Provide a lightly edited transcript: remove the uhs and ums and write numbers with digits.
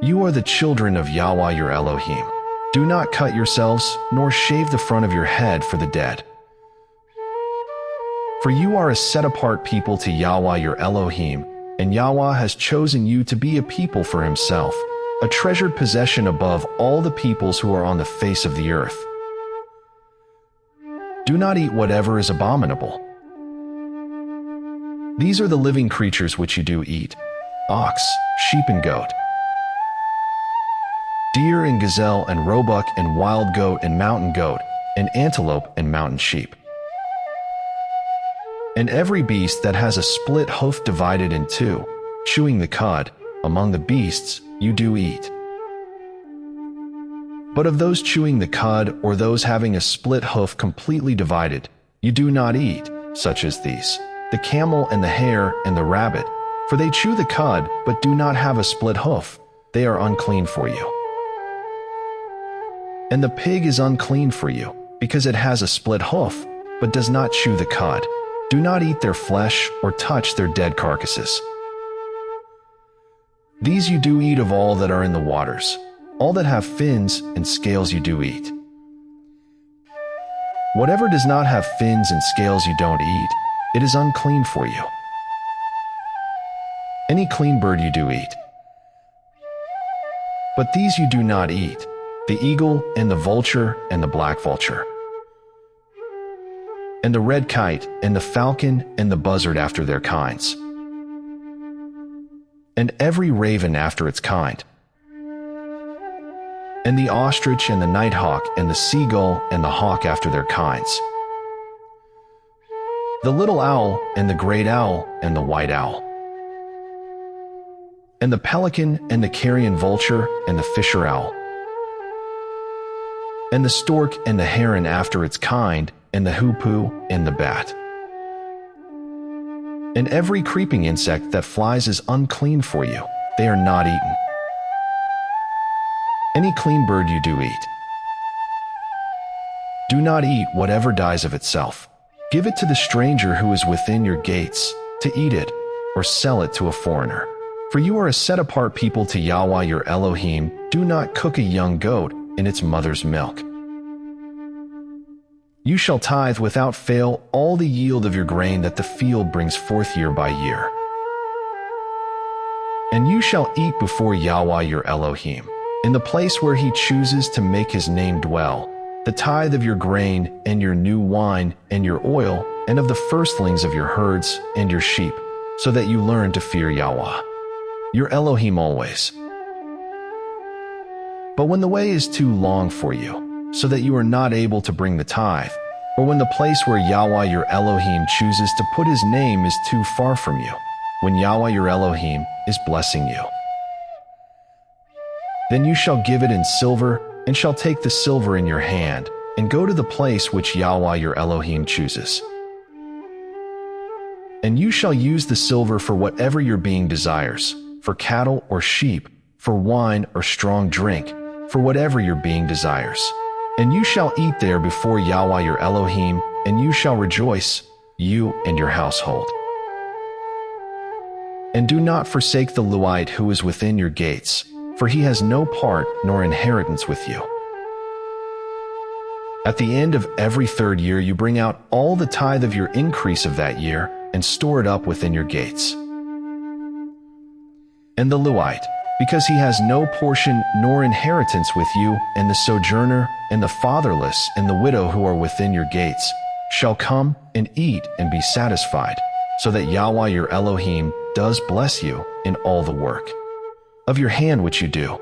You are the children of Yahweh your Elohim. Do not cut yourselves, nor shave the front of your head for the dead. For you are a set-apart people to Yahweh your Elohim, and Yahweh has chosen you to be a people for himself, a treasured possession above all the peoples who are on the face of the earth. Do not eat whatever is abominable. These are the living creatures which you do eat: ox, sheep and goat, deer and gazelle and roebuck and wild goat and mountain goat, and antelope and mountain sheep. And every beast that has a split hoof divided in two, chewing the cud, among the beasts you do eat. But of those chewing the cud, or those having a split hoof completely divided, you do not eat, such as these: the camel and the hare and the rabbit, for they chew the cud, but do not have a split hoof. They are unclean for you. And the pig is unclean for you, because it has a split hoof, but does not chew the cud. Do not eat their flesh or touch their dead carcasses. These you do eat of all that are in the waters. All that have fins and scales you do eat. Whatever does not have fins and scales you don't eat. It is unclean for you. Any clean bird you do eat. But these you do not eat: the eagle and the vulture and the black vulture, and the red kite and the falcon and the buzzard after their kinds, and every raven after its kind, and the ostrich and the nighthawk and the seagull and the hawk after their kinds, the little owl and the great owl and the white owl, and the pelican and the carrion vulture and the fisher owl, and the stork and the heron after its kind, and the hoopoe and the bat. And every creeping insect that flies is unclean for you. They are not eaten. Any clean bird you do eat. Do not eat whatever dies of itself. Give it to the stranger who is within your gates, to eat it, or sell it to a foreigner. For you are a set-apart people to Yahweh your Elohim. Do not cook a young goat in its mother's milk. You shall tithe without fail all the yield of your grain that the field brings forth year by year. And you shall eat before Yahweh your Elohim, in the place where he chooses to make his name dwell, the tithe of your grain and your new wine and your oil, and of the firstlings of your herds and your sheep, so that you learn to fear Yahweh, your Elohim always. But when the way is too long for you, so that you are not able to bring the tithe, or when the place where Yahweh your Elohim chooses to put his name is too far from you, when Yahweh your Elohim is blessing you, then you shall give it in silver, and shall take the silver in your hand, and go to the place which Yahweh your Elohim chooses. And you shall use the silver for whatever your being desires, for cattle or sheep, for wine or strong drink, for whatever your being desires. And you shall eat there before Yahweh your Elohim, and you shall rejoice, you and your household. And do not forsake the Lewite who is within your gates, for he has no part nor inheritance with you. At the end of every third year you bring out all the tithe of your increase of that year, and store it up within your gates. And the Lewite, because he has no portion nor inheritance with you, and the sojourner, and the fatherless, and the widow who are within your gates, shall come and eat and be satisfied, so that Yahweh your Elohim does bless you in all the work of your hand which you do.